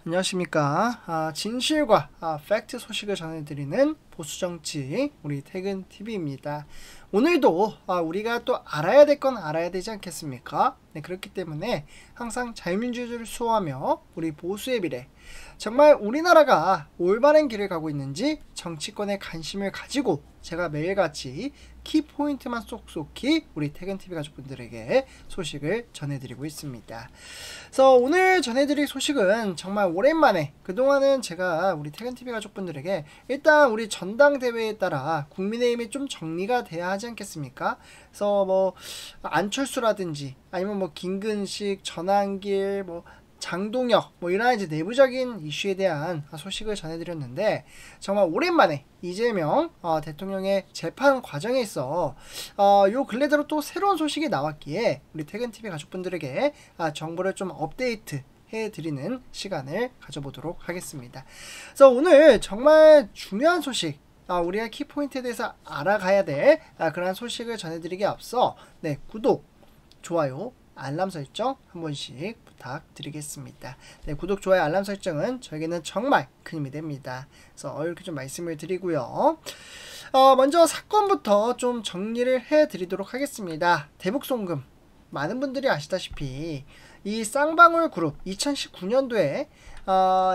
안녕하십니까. 진실과 팩트 소식을 전해드리는 보수정치 우리 퇴근TV입니다. 오늘도 우리가 또 알아야 될 건 알아야 되지 않겠습니까? 네, 그렇기 때문에 항상 자유민주주의를 수호하며 우리 보수의 미래, 정말 우리나라가 올바른 길을 가고 있는지 정치권에 관심을 가지고 제가 매일같이 키포인트만 쏙쏙히 우리 퇴근TV 가족분들에게 소식을 전해드리고 있습니다. 그래서 오늘 전해드릴 소식은 정말 오랜만에, 그동안은 제가 우리 퇴근TV 가족분들에게 일단 우리 전당대회에 따라 국민의힘이 좀 정리가 돼야 하지 않겠습니까? 그래서 뭐 안철수라든지 아니면 뭐 김근식, 전한길, 뭐 장동혁, 뭐 이런 이제 내부적인 이슈에 대한 소식을 전해드렸는데, 정말 오랜만에 이재명 대통령의 재판 과정에 있어 요 근래대로 또 새로운 소식이 나왔기에 우리 퇴근TV 가족분들에게 정보를 좀 업데이트 해드리는 시간을 가져보도록 하겠습니다. 그래서 오늘 정말 중요한 소식, 우리가 키포인트에 대해서 알아가야 될 그런 소식을 전해드리기에 앞서 구독, 좋아요, 알람 설정 한 번씩 부탁드리겠습니다. 구독, 좋아요, 알람 설정은 저에게는 정말 큰 힘이 됩니다. 그래서 이렇게 좀 말씀을 드리고요. 먼저 사건부터 좀 정리를 해드리도록 하겠습니다. 대북송금, 많은 분들이 아시다시피 이 쌍방울 그룹 2019년도에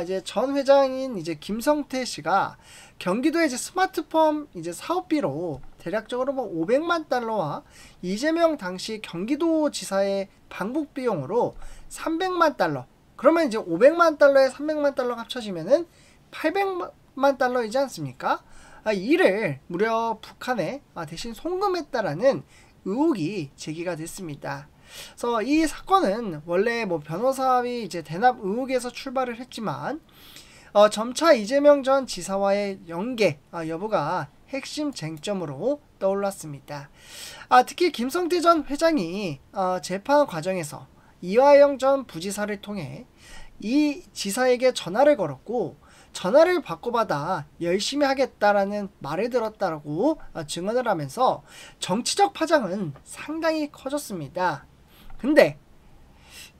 이제 전 회장인 이제 김성태 씨가 경기도의 이제 스마트폰 이제 사업비로 대략적으로 뭐 500만 달러와 이재명 당시 경기도지사의 방북 비용으로 300만 달러. 그러면 이제 500만 달러에 300만 달러가 합쳐지면은 800만 달러이지 않습니까? 이를 무려 북한에 대신 송금했다라는 의혹이 제기가 됐습니다. 그래서 이 사건은 원래 뭐 변호사의 이제 대납 의혹에서 출발을 했지만 점차 이재명 전 지사와의 연계 여부가 핵심 쟁점으로 떠올랐습니다. 특히 김성태 전 회장이 재판 과정에서 이화영 전 부지사를 통해 이 지사에게 전화를 걸었고, 전화를 받고받아 열심히 하겠다라는 말을 들었다라고 증언을 하면서 정치적 파장은 상당히 커졌습니다. 근데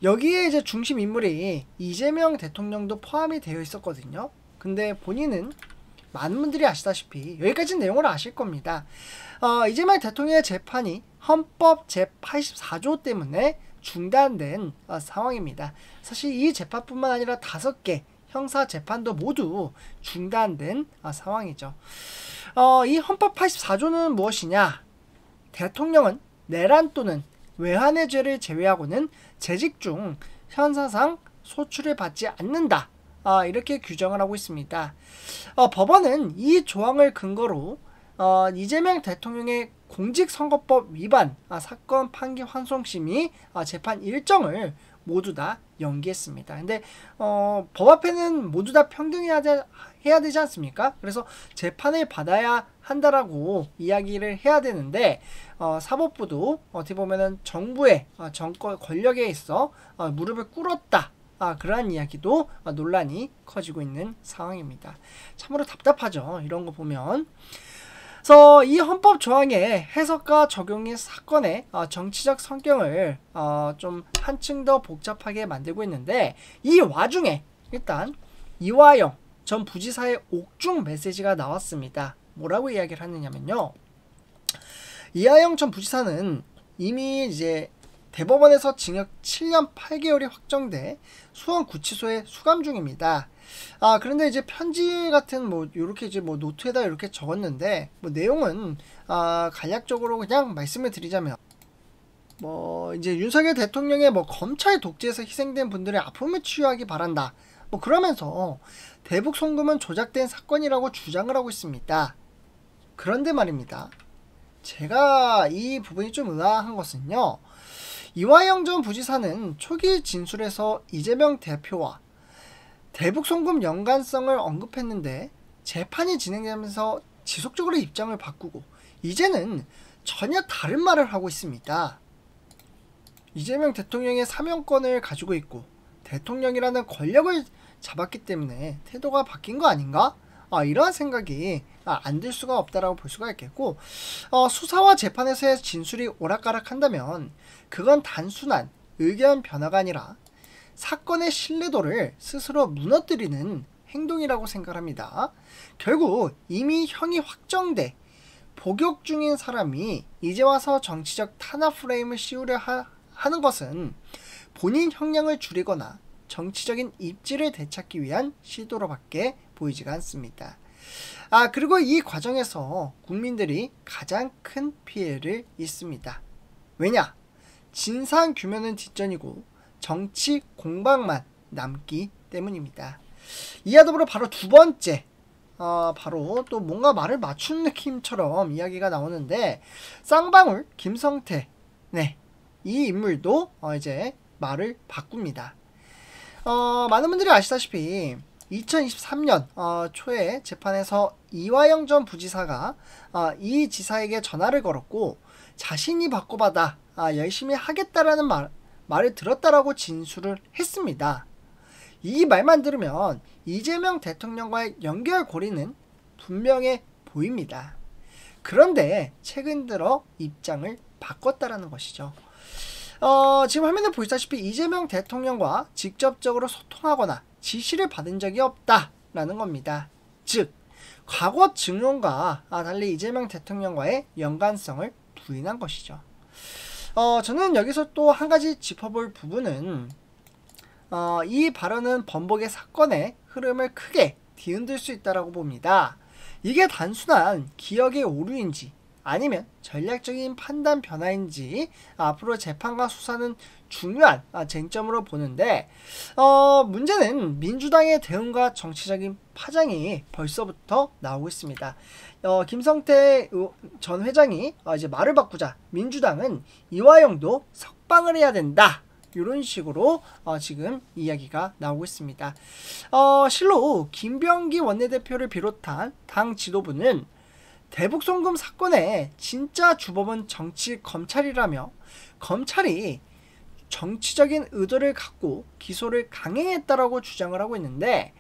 여기에 이제 중심 인물이 이재명 대통령도 포함이 되어 있었거든요. 근데 본인은 많은 분들이 아시다시피 여기까지 내용을 아실 겁니다. 이재명 대통령의 재판이 헌법 제84조 때문에 중단된 상황입니다. 사실 이 재판뿐만 아니라 5개 형사 재판도 모두 중단된 상황이죠. 이 헌법 84조는 무엇이냐? 대통령은 내란 또는 외환의 죄를 제외하고는 재직 중 형사상 소출을 받지 않는다. 이렇게 규정을 하고 있습니다. 법원은 이 조항을 근거로 이재명 대통령의 공직선거법 위반 사건 판기 환송심의 재판 일정을 모두 다 연기했습니다. 근데 법 앞에는 모두 다 평등해야 되지 않습니까? 그래서 재판을 받아야 한다라고 이야기를 해야 되는데 사법부도 어떻게 보면은 정부의 정권 권력에 있어 무릎을 꿇었다. 그러한 이야기도 논란이 커지고 있는 상황입니다. 참으로 답답하죠, 이런 거 보면. 그래서 이 헌법 조항의 해석과 적용이 사건의 정치적 성격을 좀 한층 더 복잡하게 만들고 있는데, 이 와중에 일단 이화영 전 부지사의 옥중 메시지가 나왔습니다. 뭐라고 이야기를 하느냐면요, 이화영 전 부지사는 이미 이제 대법원에서 징역 7년 8개월이 확정돼 수원구치소에 수감 중입니다. 그런데 이제 편지 같은 뭐 요렇게 이제 뭐 노트에다 이렇게 적었는데, 뭐 내용은 간략적으로 그냥 말씀을 드리자면, 뭐 이제 윤석열 대통령의 뭐 검찰 독재에서 희생된 분들의 아픔을 치유하기 바란다. 뭐 그러면서 대북 송금은 조작된 사건이라고 주장을 하고 있습니다. 그런데 말입니다, 제가 이 부분이 좀 의아한 것은요, 이화영 전 부지사는 초기 진술에서 이재명 대표와 대북 송금 연관성을 언급했는데, 재판이 진행되면서 지속적으로 입장을 바꾸고 이제는 전혀 다른 말을 하고 있습니다. 이재명 대통령의 사명권을 가지고 있고 대통령이라는 권력을 잡았기 때문에 태도가 바뀐 거 아닌가? 이러한 생각이 안 들 수가 없다라고 볼 수가 있겠고, 수사와 재판에서의 진술이 오락가락한다면 그건 단순한 의견 변화가 아니라 사건의 신뢰도를 스스로 무너뜨리는 행동이라고 생각합니다. 결국 이미 형이 확정돼 복역 중인 사람이 이제 와서 정치적 탄압 프레임을 씌우려 하는 것은 본인 형량을 줄이거나 정치적인 입지를 되찾기 위한 시도로밖에 보이지가 않습니다. 그리고 이 과정에서 국민들이 가장 큰 피해를 입습니다. 왜냐? 진상 규명은 뒷전이고 정치 공방만 남기 때문입니다. 이와 더불어 바로 두 번째, 바로 또 뭔가 말을 맞춘 느낌처럼 이야기가 나오는데, 쌍방울 김성태, 네, 이 인물도 이제 말을 바꿉니다. 많은 분들이 아시다시피 2023년 초에 재판에서 이화영 전 부지사가 이 지사에게 전화를 걸었고 자신이 바꿔받아 열심히 하겠다라는 말을 들었다라고 진술을 했습니다. 이 말만 들으면 이재명 대통령과의 연결고리는 분명해 보입니다. 그런데 최근 들어 입장을 바꿨다라는 것이죠. 지금 화면에 보시다시피 이재명 대통령과 직접적으로 소통하거나 지시를 받은 적이 없다라는 겁니다. 즉, 과거 증언과 달리 이재명 대통령과의 연관성을 부인한 것이죠. 저는 여기서 또 한 가지 짚어볼 부분은 이 발언은 번복의 사건의 흐름을 크게 뒤흔들 수 있다고 봅니다. 이게 단순한 기억의 오류인지 아니면 전략적인 판단 변화인지 앞으로 재판과 수사는 중요한 쟁점으로 보는데, 문제는 민주당의 대응과 정치적인 파장이 벌써부터 나오고 있습니다. 김성태 전 회장이 이제 말을 바꾸자 민주당은 이화영도 석방을 해야 된다, 이런 식으로 지금 이야기가 나오고 있습니다. 실로 김병기 원내대표를 비롯한 당 지도부는 대북송금 사건의 진짜 주범은 정치 검찰이라며 검찰이 정치적인 의도를 갖고 기소를 강행했다라고 주장을 하고 있는데,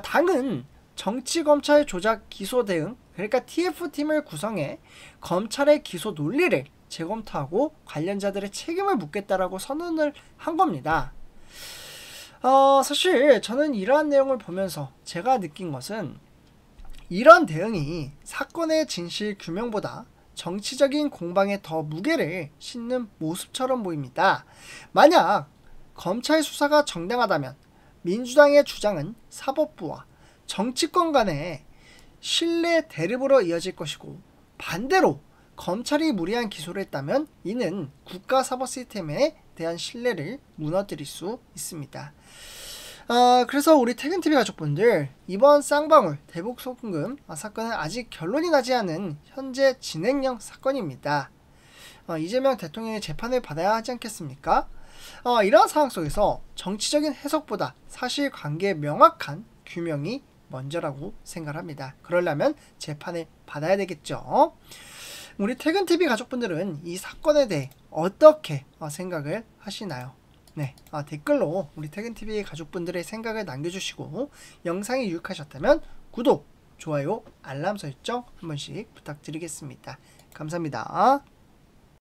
당은 정치검찰 조작 기소 대응, 그러니까 TF팀을 구성해 검찰의 기소 논리를 재검토하고 관련자들의 책임을 묻겠다라고 선언을 한 겁니다. 사실 저는 이러한 내용을 보면서 제가 느낀 것은 이런 대응이 사건의 진실 규명보다 정치적인 공방에 더 무게를 싣는 모습처럼 보입니다. 만약 검찰 수사가 정당하다면 민주당의 주장은 사법부와 정치권 간의 신뢰 대립으로 이어질 것이고, 반대로 검찰이 무리한 기소를 했다면 이는 국가 사법 시스템에 대한 신뢰를 무너뜨릴 수 있습니다. 그래서 우리 퇴근TV 가족분들, 이번 쌍방울 대북송금 사건은 아직 결론이 나지 않은 현재 진행형 사건입니다. 이재명 대통령의 재판을 받아야 하지 않겠습니까? 이러한 상황 속에서 정치적인 해석보다 사실관계의 명확한 규명이 먼저라고 생각합니다. 그러려면 재판을 받아야 되겠죠. 우리 퇴근TV 가족분들은 이 사건에 대해 어떻게 생각을 하시나요? 네, 댓글로 우리 퇴근TV 가족분들의 생각을 남겨주시고, 영상이 유익하셨다면 구독, 좋아요, 알람 설정 한 번씩 부탁드리겠습니다. 감사합니다.